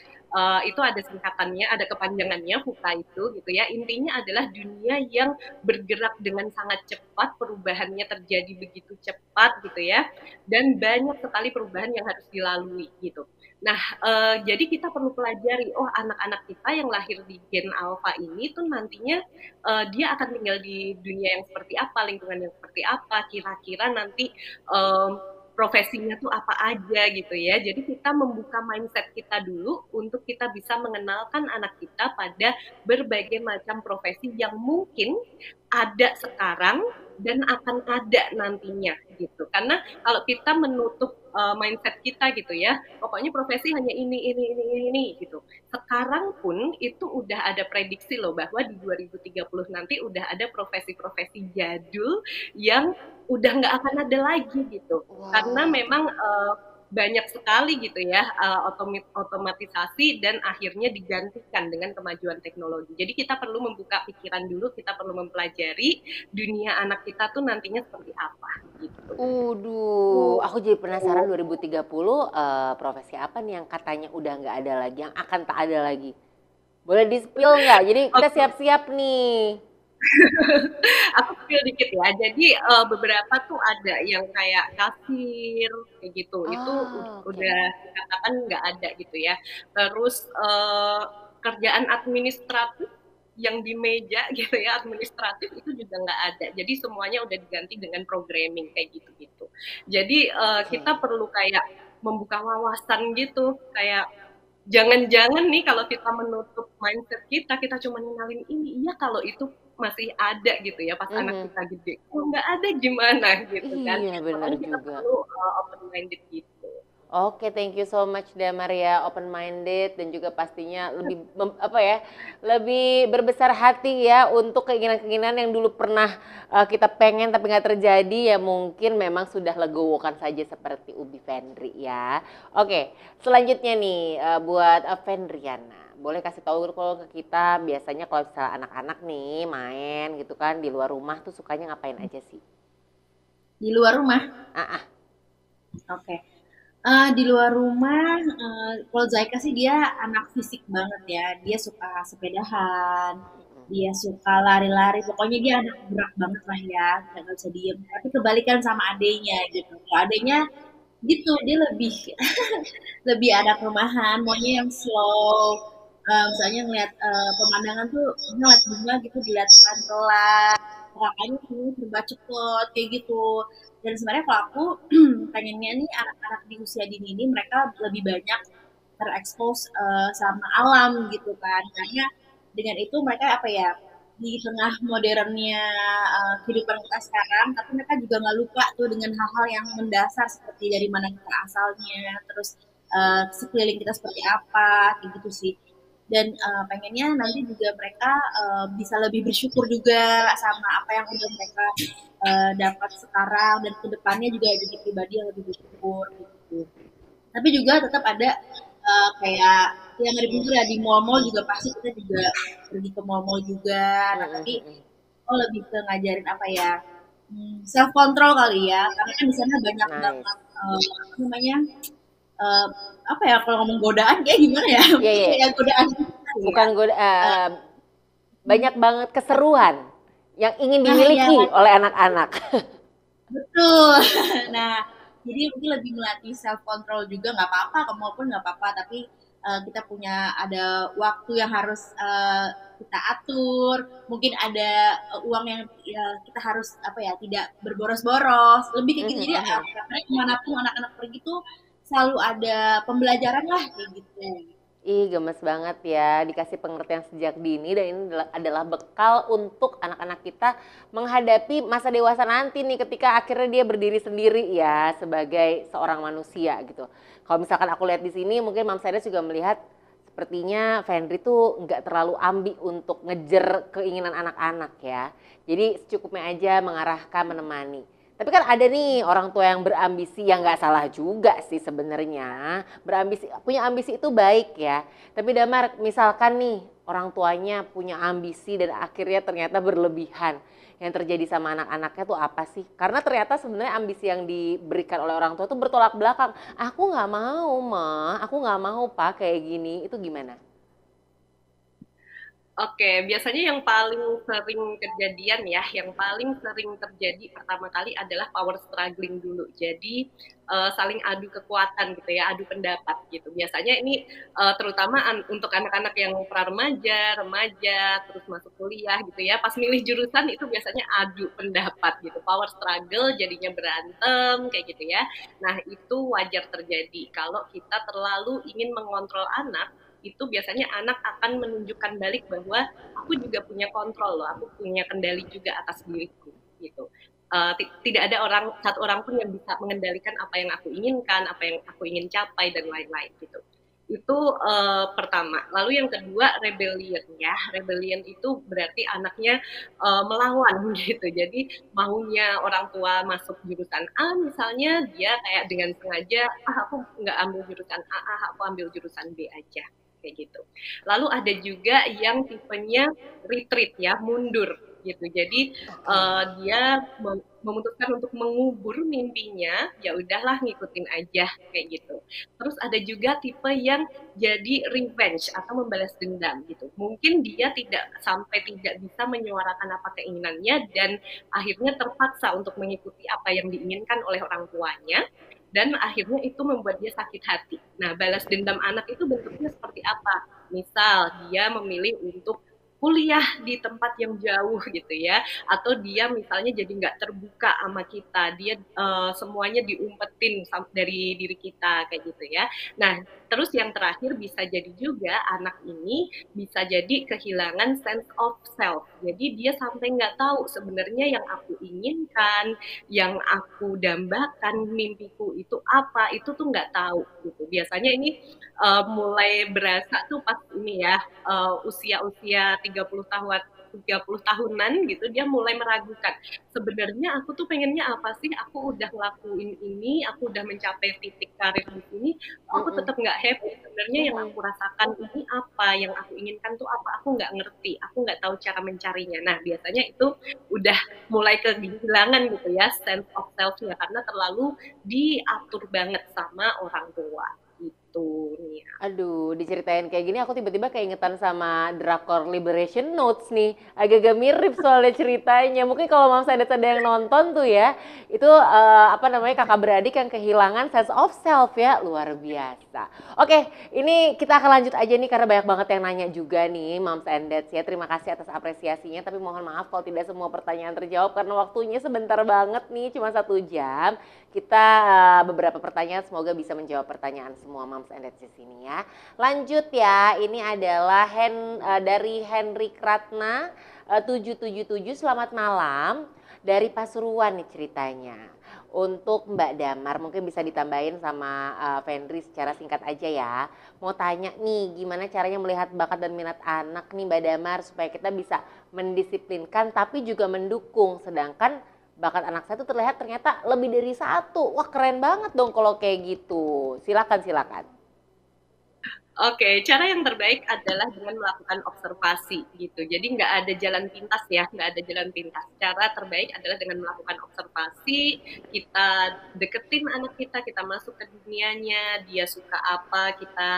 Itu ada singkatannya, ada kepanjangannya VUCA itu gitu ya. Intinya adalah dunia yang bergerak dengan sangat cepat, perubahannya terjadi begitu cepat gitu ya, dan banyak sekali perubahan yang harus dilalui gitu. Nah, jadi kita perlu pelajari, oh anak-anak kita yang lahir di gen alpha ini tuh nantinya dia akan tinggal di dunia yang seperti apa, lingkungan yang seperti apa, kira-kira nanti profesinya tuh apa aja gitu ya. Jadi kita membuka mindset kita dulu untuk kita bisa mengenalkan anak kita pada berbagai macam profesi yang mungkin ada sekarang dan akan ada nantinya gitu. Karena kalau kita menutup mindset kita gitu ya, pokoknya profesi hanya ini gitu. Sekarang pun itu udah ada prediksi loh bahwa di 2030 nanti udah ada profesi-profesi jadul yang udah nggak akan ada lagi gitu. Karena wow. memang banyak sekali gitu ya otomatisasi dan akhirnya digantikan dengan kemajuan teknologi. Jadi kita perlu membuka pikiran dulu, kita perlu mempelajari dunia anak kita tuh nantinya seperti apa gitu. Aku jadi penasaran 2030 profesi apa nih yang katanya udah nggak ada lagi, yang akan tak ada lagi. Boleh di-spill nggak? Jadi kita Oke, siap-siap nih. aku spill dikit ya. Jadi beberapa tuh ada yang kayak kasir kayak gitu. Itu Oke. udah dikatakan nggak ada gitu ya. Terus kerjaan administratif yang di meja gitu ya, administratif itu juga nggak ada. Jadi semuanya udah diganti dengan programming kayak gitu-gitu. Jadi Oke. kita perlu kayak membuka wawasan gitu, kayak jangan-jangan nih kalau kita menutup mindset kita, kita cuma ngenalin ini, iya kalau itu masih ada gitu ya pas anak Mhm. kita gede. Kalau nggak ada gimana gitu kan. Iya bener Makanya kita juga. perlu open minded gitu. Oke, thank you so much Damar ya, open minded dan juga pastinya lebih apa ya, lebih berbesar hati ya untuk keinginan-keinginan yang dulu pernah kita pengen tapi nggak terjadi ya mungkin memang sudah legowokan saja seperti Ubi Fendri ya. Oke, selanjutnya nih buat Fendriana, boleh kasih tahu kalau ke kita biasanya kalau misalnya anak-anak nih main gitu kan di luar rumah tuh sukanya ngapain aja sih? Di luar rumah. Ah, ah. Oke. Di luar rumah, kalau Zaika sih dia anak fisik banget ya. Dia suka sepedahan, dia suka lari-lari. Pokoknya dia anak gerak banget lah ya, nggak bisa diem. Tapi kebalikan sama adenya gitu. Kalau adenya gitu, dia lebih lebih anak rumahan, maunya yang slow. Misalnya ngeliat pemandangan tuh, ngeliat bunga gitu, dilihat pelan-pelan. Makanya tuh serba cepet kayak gitu. Dan sebenarnya kalau aku pengennya nih anak-anak di usia dini ini mereka lebih banyak terekspos sama alam gitu kan. Karena dengan itu mereka apa ya di tengah modernnya kehidupan kita sekarang, tapi mereka juga nggak lupa tuh dengan hal-hal yang mendasar seperti dari mana kita asalnya, terus sekeliling kita seperti apa, kayak gitu sih. Dan pengennya nanti juga mereka bisa lebih bersyukur juga sama apa yang udah mereka dapat sekarang dan kedepannya juga jadi pribadi yang lebih bersyukur gitu. Tapi juga tetap ada kayak yang ada ya di mall-mall juga pasti kita juga pergi ke mall-mall juga. Nah tapi Mm-mm. Oh, lebih ke ngajarin apa ya? Self control kali ya. Karena kan di sana banyak Nice. banget apa namanya? eh, apa ya kalau ngomong godaan kayak gimana ya? Iya, Mungkin iya. kayak godaan gitu kali ya. Bukan gue Eh, banyak banget keseruan yang ingin nah ya dimiliki oleh anak-anak. betul. Nah, jadi mungkin lebih melatih self control juga nggak apa-apa, kemauan nggak apa-apa, tapi kita punya ada waktu yang harus kita atur, mungkin ada uang yang ya, kita harus apa ya tidak berboros-boros, lebih kayak gitu. Jadi karena kemanapun anak-anak pergi tuh selalu ada pembelajaran lah kayak gitu. Ih, gemes banget ya, dikasih pengertian sejak dini dan ini adalah bekal untuk anak-anak kita menghadapi masa dewasa nanti nih ketika akhirnya dia berdiri sendiri ya sebagai seorang manusia gitu. Kalau misalkan aku lihat di sini mungkin Mam Saida juga melihat sepertinya Fendri tuh nggak terlalu ambi untuk ngejer keinginan anak-anak ya. Jadi secukupnya aja mengarahkan, menemani. Tapi kan ada nih orang tua yang berambisi yang nggak salah juga sih sebenarnya. Berambisi, punya ambisi itu baik ya. Tapi Damar, misalkan nih orang tuanya punya ambisi dan akhirnya ternyata berlebihan. Yang terjadi sama anak-anaknya tuh apa sih? Karena ternyata sebenarnya ambisi yang diberikan oleh orang tua tuh bertolak belakang. Aku nggak mau, Ma. Aku nggak mau, Pak, kayak gini. Itu gimana? Oke, biasanya yang paling sering kejadian ya, yang paling sering terjadi pertama kali adalah power struggling dulu. Jadi saling adu kekuatan gitu ya, adu pendapat gitu. Biasanya ini terutama untuk anak-anak yang pra-remaja, remaja, terus masuk kuliah gitu ya. Pas milih jurusan itu biasanya adu pendapat gitu, power struggle jadinya berantem kayak gitu ya. Nah, itu wajar terjadi kalau kita terlalu ingin mengontrol anak itu biasanya anak akan menunjukkan balik bahwa aku juga punya kontrol loh, aku punya kendali juga atas diriku gitu. Tidak ada satu orang pun yang bisa mengendalikan apa yang aku inginkan, apa yang aku ingin capai dan lain-lain gitu. Itu pertama. Lalu yang kedua rebellion ya. Rebellion itu berarti anaknya melawan gitu. Jadi maunya orang tua masuk jurusan A misalnya dia kayak dengan sengaja aku nggak ambil jurusan A, aku ambil jurusan B aja kayak gitu. Lalu ada juga yang tipenya retreat ya, mundur gitu. Jadi dia memutuskan untuk mengubur mimpinya, ya udahlah ngikutin aja kayak gitu. Terus ada juga tipe yang jadi revenge atau membalas dendam gitu. Mungkin dia tidak bisa menyuarakan apa keinginannya dan akhirnya terpaksa untuk mengikuti apa yang diinginkan oleh orang tuanya dan akhirnya itu membuat dia sakit hati. Nah, balas dendam anak itu bentuknya seperti apa? Misal dia memilih untuk kuliah di tempat yang jauh gitu ya, atau dia misalnya jadi nggak terbuka sama kita, dia semuanya diumpetin dari diri kita kayak gitu ya. Nah, terus yang terakhir bisa jadi juga anak ini bisa jadi kehilangan sense of self. Jadi dia sampai nggak tahu sebenarnya yang aku inginkan, yang aku dambakan, mimpiku itu apa, itu tuh nggak tahu gitu. Biasanya ini mulai berasa tuh pas ini ya, usia-usia 30 tahun 30 tahunan gitu dia mulai meragukan sebenarnya aku tuh pengennya apa sih, aku udah ngelakuin ini, aku udah mencapai titik karir di sini, aku tetap nggak happy sebenarnya. Yang aku rasakan ini apa, yang aku inginkan tuh apa, aku nggak ngerti, aku nggak tahu cara mencarinya. Nah biasanya itu udah mulai kehilangan gitu ya sense of self-nya karena terlalu diatur banget sama orang tua gitu nih. Aduh, diceritain kayak gini aku tiba-tiba keingetan sama drakor Liberation Notes nih. Agak-agak mirip soalnya ceritanya. Mungkin kalau Mam Sadat ada yang nonton tuh ya, itu apa namanya kakak beradik yang kehilangan sense of self ya, luar biasa. Oke, ini kita akan lanjut aja nih karena banyak banget yang nanya juga nih Mam Sadat ya. Terima kasih atas apresiasinya, tapi mohon maaf kalau tidak semua pertanyaan terjawab karena waktunya sebentar banget nih, cuma 1 jam. Kita beberapa pertanyaan semoga bisa menjawab pertanyaan semua Moms and Dads di sini ya. Lanjut ya, ini adalah dari Henry Kratna 777. Selamat malam dari Pasuruan nih ceritanya. Untuk Mbak Damar mungkin bisa ditambahin sama Fendri secara singkat aja ya. Mau tanya nih gimana caranya melihat bakat dan minat anak nih Mbak Damar supaya kita bisa mendisiplinkan tapi juga mendukung, sedangkan bakat anak saya tuh terlihat ternyata lebih dari 1. Wah keren banget dong kalau kayak gitu. Silakan. Oke, cara yang terbaik adalah dengan melakukan observasi gitu. Jadi nggak ada jalan pintas ya, nggak ada jalan pintas. Cara terbaik adalah dengan melakukan observasi, kita deketin anak kita masuk ke dunianya, dia suka apa, kita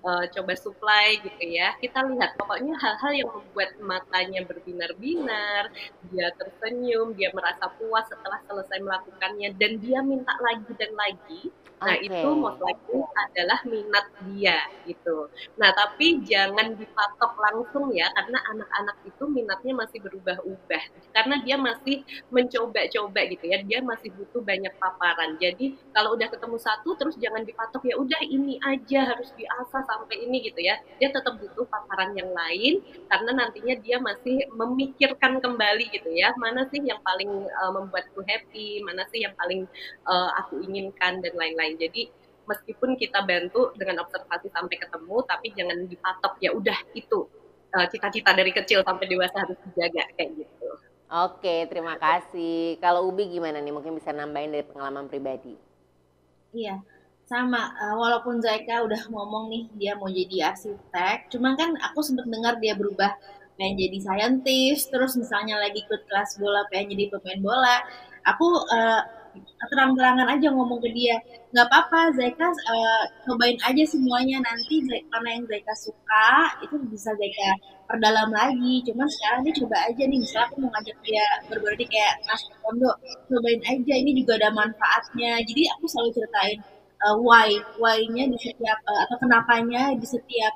coba supply gitu ya. Kita lihat pokoknya hal-hal yang membuat matanya berbinar-binar, dia tersenyum, dia merasa puas setelah selesai melakukannya, dan dia minta lagi dan lagi. Nah, itu most likely adalah minat dia gitu. Nah, tapi jangan dipatok langsung ya, karena anak-anak itu minatnya masih berubah-ubah. Karena dia masih mencoba-coba gitu ya, dia masih butuh banyak paparan. Jadi, kalau udah ketemu satu, terus jangan dipatok, ya udah ini aja, harus diasah sampai ini gitu ya. Dia tetap butuh paparan yang lain, karena nantinya dia masih memikirkan kembali gitu ya, mana sih yang paling membuatku happy, mana sih yang paling aku inginkan, dan lain-lain. Jadi meskipun kita bantu dengan observasi sampai ketemu, tapi jangan dipatok ya udah itu cita-cita dari kecil sampai dewasa harus dijaga kayak gitu. Oke, terima kasih. Kalau Ubi gimana nih? Mungkin bisa nambahin dari pengalaman pribadi. Iya, sama. Walaupun Zaika udah ngomong nih dia mau jadi arsitek, cuman kan aku sempat dengar dia berubah pengen jadi saintis, terus misalnya lagi ikut kelas bola pengen jadi pemain bola. Aku terang-terangan aja ngomong ke dia, nggak apa-apa Zaika, cobain aja semuanya, nanti mana yang Zaika suka itu bisa Zaika perdalam lagi. Cuman sekarang dia coba aja nih, misalnya aku mau ngajak dia berberarti kayak Mas Kondo, cobain aja, ini juga ada manfaatnya. Jadi aku selalu ceritain why-nya di setiap atau kenapanya di setiap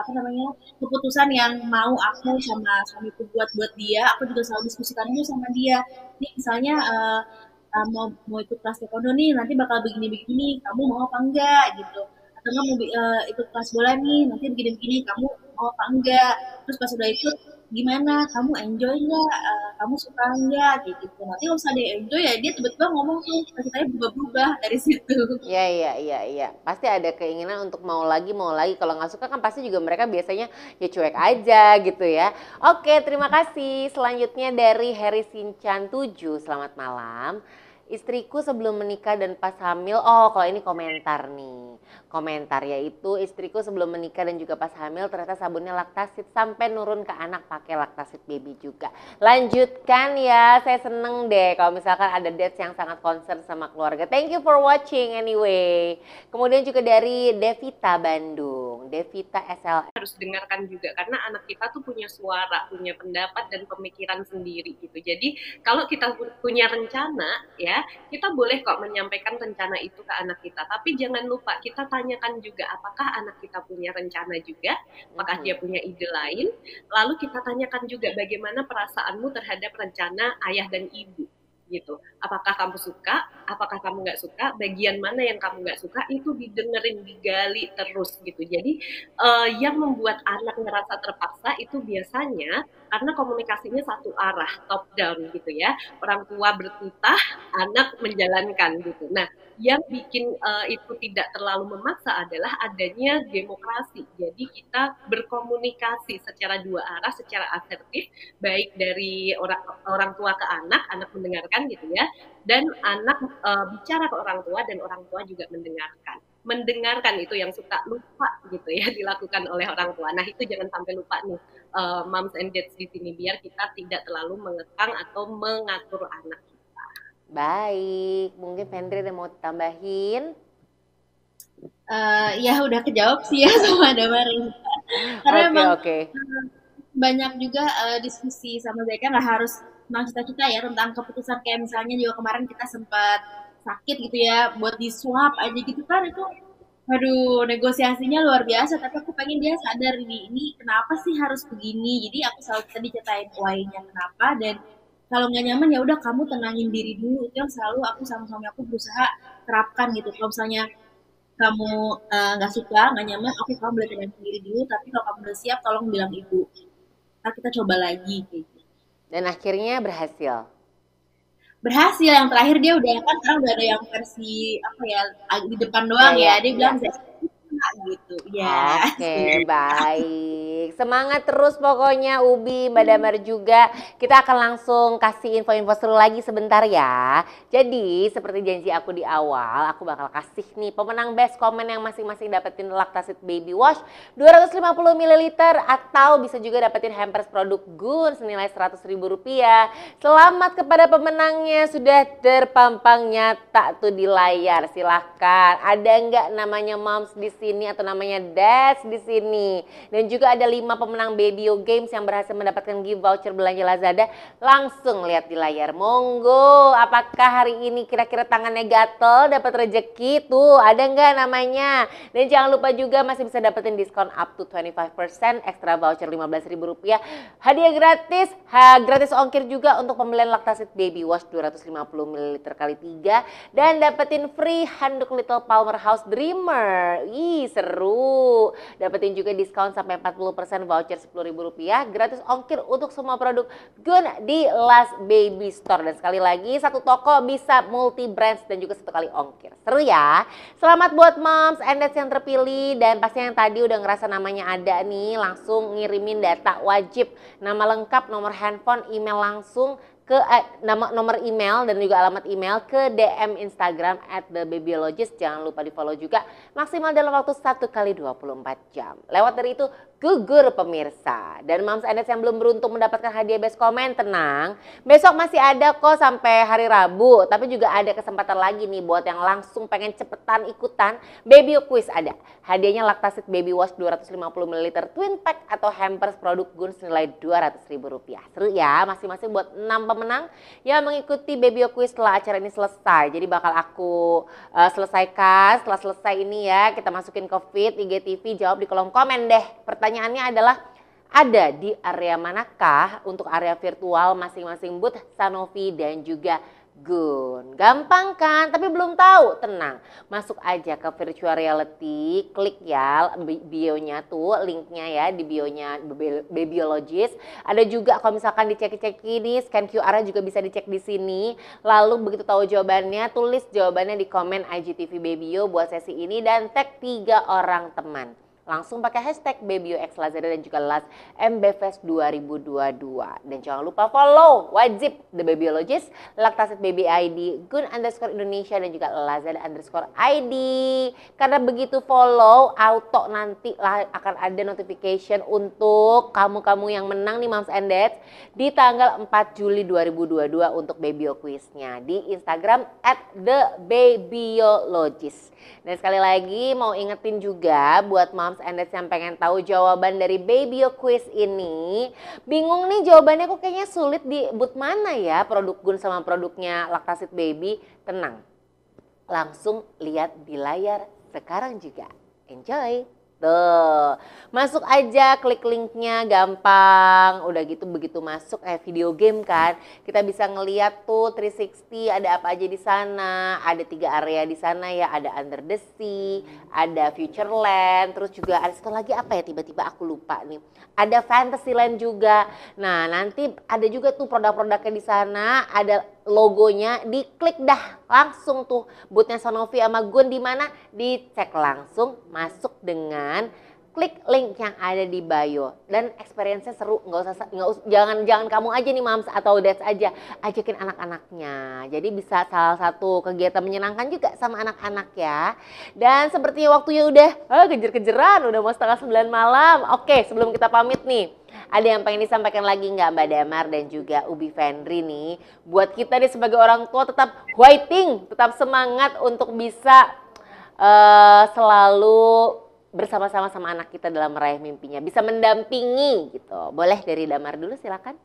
apa namanya keputusan yang mau aku sama suamiku buat dia. Aku juga selalu diskusikan itu sama dia. Nih misalnya mau ikut kelas taekwondo nih, nanti bakal begini-begini, kamu mau apa enggak gitu. Atau enggak mau ikut kelas bola nih, nanti begini-begini, kamu mau apa enggak. Terus pas udah ikut, gimana, kamu enjoy nggak, kamu suka nggak, kayak gitu. Nanti kalau misalnya dia enjoy ya dia tiba-tiba ngomong tuh, ceritanya berubah-berubah dari situ. Iya, iya, iya, iya. Pasti ada keinginan untuk mau lagi, mau lagi. Kalau nggak suka kan pasti juga mereka biasanya ya cuek aja gitu ya. Oke, terima kasih. Selanjutnya dari Heri Sinchan 7. Selamat malam. Istriku sebelum menikah dan pas hamil, oh kalau ini komentar nih. Komentar yaitu istriku sebelum menikah dan juga pas hamil ternyata sabunnya laktasit sampai nurun ke anak pakai laktasit baby juga. Lanjutkan ya, saya seneng deh kalau misalkan ada dads yang sangat concern sama keluarga. Thank you for watching anyway. Kemudian juga dari Devita Bandung, Devita SL. Harus dengarkan juga karena anak kita tuh punya suara, punya pendapat dan pemikiran sendiri gitu. Jadi kalau kita punya rencana ya, kita boleh kok menyampaikan rencana itu ke anak kita. Tapi jangan lupa kita tanyakan juga apakah anak kita punya rencana juga, apakah dia punya ide lain. Lalu kita tanyakan juga bagaimana perasaanmu terhadap rencana ayah dan ibu gitu. Apakah kamu suka, apakah kamu nggak suka, bagian mana yang kamu nggak suka, itu didengerin, digali terus gitu. Jadi yang membuat anak ngerasa terpaksa itu biasanya karena komunikasinya satu arah, top down gitu ya. Orang tua bertitah, anak menjalankan gitu. Nah, yang bikin itu tidak terlalu memaksa adalah adanya demokrasi. Jadi kita berkomunikasi secara dua arah, secara asertif, baik dari orang tua ke anak mendengarkan gitu ya, dan anak bicara ke orang tua dan orang tua juga mendengarkan itu yang suka lupa gitu ya dilakukan oleh orang tua. Nah itu jangan sampai lupa nih moms and dads di sini, biar kita tidak terlalu mengekang atau mengatur anak kita. Baik, mungkin Fendri ada mau tambahin? Ya udah kejawab sih ya sama Damarin. Karena emang banyak juga diskusi sama Zeka, nggak harus tentang cita-cita ya, tentang keputusan kayak misalnya juga kemarin kita sempat sakit gitu ya, buat di swab aja gitu kan, itu aduh negosiasinya luar biasa. Tapi aku pengen dia sadar ini kenapa sih harus begini. Jadi aku selalu tadi ceritain why-nya kenapa, dan kalau nggak nyaman ya udah kamu tenangin diri dulu. Itu yang selalu aku sama suami aku berusaha terapkan gitu. Kalau misalnya kamu nggak suka, nggak nyaman, oke kamu boleh tenangin diri dulu. Tapi kalau kamu udah siap, tolong bilang ibu. Nah, kita coba lagi gitu. Dan akhirnya berhasil. Berhasil, yang terakhir dia udah kan sekarang udah ada yang versi apa ya di depan doang ya. Dia bilang gitu. Ya. Oke, baik. Semangat terus pokoknya Ubi, Mbak Damar juga. Kita akan langsung kasih info-info seru lagi sebentar ya. Jadi, seperti janji aku di awal, aku bakal kasih nih pemenang best comment yang masing-masing dapetin Lactasit Baby Wash 250 ml atau bisa juga dapetin hampers produk Gun senilai Rp100.000. Selamat kepada pemenangnya, sudah terpampang nyata tuh di layar. Silahkan. Ada nggak namanya Moms di sini atau namanya Dads di sini? Dan juga ada 5 pemenang Babyo Games yang berhasil mendapatkan gift voucher belanja Lazada. Langsung lihat di layar. Monggo, apakah hari ini kira-kira tangannya gatel dapat rejeki? Tuh, ada nggak namanya? Dan jangan lupa juga masih bisa dapetin diskon up to 25%, extra voucher Rp15.000, hadiah gratis, gratis ongkir juga untuk pembelian Lactasit Baby Wash 250 ml kali 3 dan dapetin free handuk Little Powerhouse Dreamer. Ih, seru. Dapetin juga diskon sampai 40%, voucher Rp10.000, gratis ongkir untuk semua produk Gun di Last Baby Store. Dan sekali lagi, satu toko bisa multi brands dan juga 1 kali ongkir. Seru ya. Selamat buat Moms and Dads yang terpilih, dan pasti yang tadi udah ngerasa namanya ada nih, langsung ngirimin data wajib, nama lengkap, nomor handphone, email langsung ke nomor email dan juga alamat email ke DM Instagram @thebabyologist. Jangan lupa di follow juga, maksimal dalam waktu 1 kali 24 jam. Lewat dari itu gugur pemirsa. Dan Moms and Dads yang belum beruntung mendapatkan hadiah best comment, tenang, besok masih ada kok sampai hari Rabu. Tapi juga ada kesempatan lagi nih buat yang langsung pengen cepetan ikutan Babyo Quiz. Ada hadiahnya Lactasit Baby Wash 250 ml twin pack atau hampers produk Gun senilai Rp200.000. Seru ya, masing-masing buat 6 pemenang yang mengikuti Babyo Quiz setelah acara ini selesai. Jadi bakal aku selesaikan. Setelah selesai ini ya, kita masukin ke feed IGTV, jawab di kolom komen deh. Pertanyaannya adalah, ada di area manakah untuk area virtual masing-masing booth Sanofi dan juga Gun? Gampang kan? Tapi belum tahu? Tenang, masuk aja ke virtual reality, klik ya bionya tuh, linknya ya di bionya Babyologist. Ada juga kalau misalkan dicek-cek ini, scan QR juga bisa dicek di sini. Lalu begitu tahu jawabannya, tulis jawabannya di komen IGTV Babyo buat sesi ini dan tag 3 orang teman. Langsung pakai hashtag BabyoX Lazada dan juga Last MBFest 2022. Dan jangan lupa follow wajib The Babyologist, Lactasit Baby ID, Gun_Indonesia dan juga Lazada_ID. Karena begitu follow, auto nanti akan ada notification untuk kamu-kamu yang menang nih Moms and Dads di tanggal 4 Juli 2022 untuk Babyo Quiznya di Instagram @thebabyologist. Dan sekali lagi mau ingetin juga buat Moms and Dads yang pengen tahu jawaban dari Babyo Quiz ini. Bingung nih jawabannya kok kayaknya sulit, di booth mana ya produk Gun sama produknya Lactasit Baby? Tenang, langsung lihat di layar sekarang juga. Enjoy! Tuh, masuk aja, klik linknya, gampang. Udah gitu begitu masuk video game kan, kita bisa ngeliat tuh 360 ada apa aja di sana. Ada 3 area di sana ya, ada Under the Sea, ada Futureland, terus juga ada satu lagi apa ya, tiba-tiba aku lupa nih. Ada Fantasyland juga. Nah, nanti ada juga tuh produk-produknya di sana, ada logonya, diklik dah langsung tuh boothnya Sanofi sama Gun di mana, dicek langsung, masuk dengan klik link yang ada di bio. Dan experience-nya seru, jangan kamu aja nih Moms atau Dads aja, ajakin anak-anaknya. Jadi bisa salah satu kegiatan menyenangkan juga sama anak-anak ya. Dan sepertinya waktunya udah kejar-kejaran, udah mau setengah 9 malam. Oke, sebelum kita pamit nih, ada yang pengen disampaikan lagi nggak Mbak Damar dan juga Ubi Fendri nih? Buat kita nih sebagai orang tua tetap fighting, tetap semangat untuk bisa selalu bersama-sama sama anak kita dalam meraih mimpinya. Bisa mendampingi gitu. Boleh dari Damar dulu, silakan.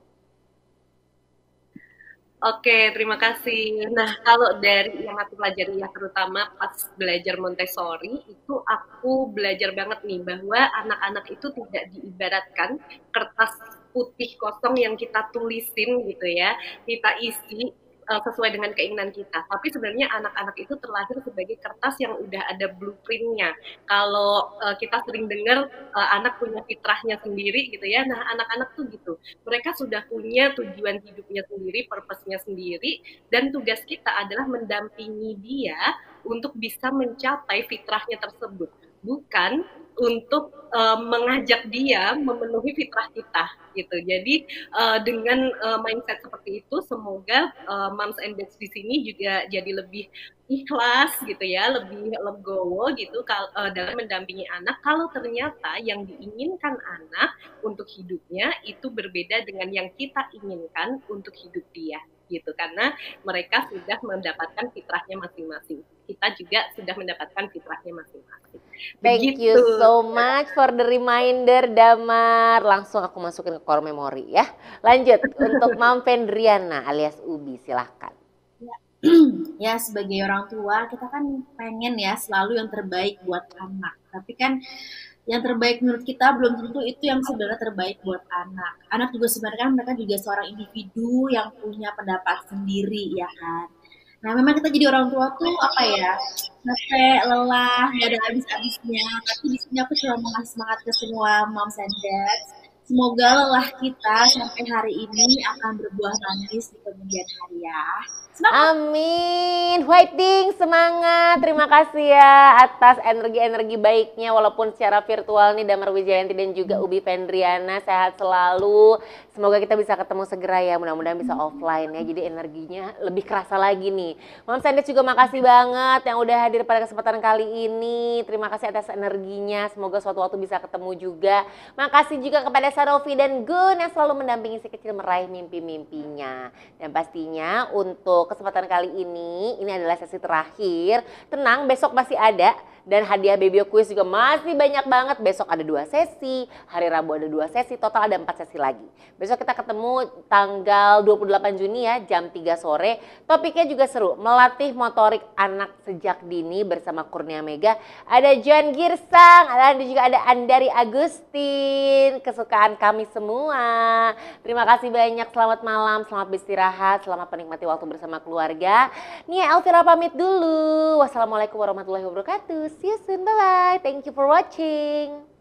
Oke, terima kasih. Nah, kalau dari yang aku pelajari ya, terutama pas belajar Montessori, itu aku belajar banget nih bahwa anak-anak itu tidak diibaratkan kertas putih kosong yang kita tulisin gitu ya, kita isi sesuai dengan keinginan kita. Tapi sebenarnya anak-anak itu terlahir sebagai kertas yang udah ada blueprintnya. Kalau kita sering dengar anak punya fitrahnya sendiri gitu ya. Nah, anak-anak tuh gitu. Mereka sudah punya tujuan hidupnya sendiri, purpose-nya sendiri, dan tugas kita adalah mendampingi dia untuk bisa mencapai fitrahnya tersebut. bukan untuk mengajak dia memenuhi fitrah kita gitu. Jadi dengan mindset seperti itu, semoga moms and dads di sini juga jadi lebih ikhlas gitu ya, lebih legowo gitu dalam mendampingi anak. Kalau ternyata yang diinginkan anak untuk hidupnya itu berbeda dengan yang kita inginkan untuk hidup dia gitu, karena mereka sudah mendapatkan fitrahnya masing-masing, kita juga sudah mendapatkan fitrahnya masing-masing. Thank you so much for the reminder, Damar. Langsung aku masukin ke core memory ya. Lanjut untuk Mam Fendriana alias Ubi, silahkan. Ya, sebagai orang tua kita kan pengen ya selalu yang terbaik buat anak. Tapi kan yang terbaik menurut kita belum tentu itu yang sebenarnya terbaik buat anak. Anak juga sebenarnya kan mereka juga seorang individu yang punya pendapat sendiri ya kan. Nah memang kita jadi orang tua tuh apa ya, capek, lelah, nggak ada habis-habisnya. Tapi di sini aku cuma mengasih semangat ke semua moms and dads. Semoga lelah kita sampai hari ini akan berbuah manis di kemudian hari ya. Semangat! Amin, fighting, semangat. Terima kasih ya atas energi-energi baiknya walaupun secara virtual nih Damar Wijayanti dan juga Ubi Fendriana, sehat selalu. Semoga kita bisa ketemu segera ya, mudah-mudahan bisa offline ya, jadi energinya lebih kerasa lagi nih. Mam Sandet juga makasih banget yang udah hadir pada kesempatan kali ini. Terima kasih atas energinya, semoga suatu waktu bisa ketemu juga. Makasih juga kepada Sarofi dan Gun yang selalu mendampingi si kecil meraih mimpi-mimpinya. Dan pastinya untuk kesempatan kali ini adalah sesi terakhir. Tenang, besok masih ada. Dan hadiah Baby Quiz juga masih banyak banget. Besok ada 2 sesi, hari Rabu ada 2 sesi, total ada 4 sesi lagi. Besok kita ketemu tanggal 28 Juni ya, jam 3 sore. Topiknya juga seru, melatih motorik anak sejak dini bersama Kurnia Mega. Ada John Girsang, dan juga ada Andari Agustin, kesukaan kami semua. Terima kasih banyak, selamat malam, selamat beristirahat, selamat menikmati waktu bersama keluarga. Nia Elvira pamit dulu. Wassalamualaikum warahmatullahi wabarakatuh. See you soon, bye-bye. Thank you for watching.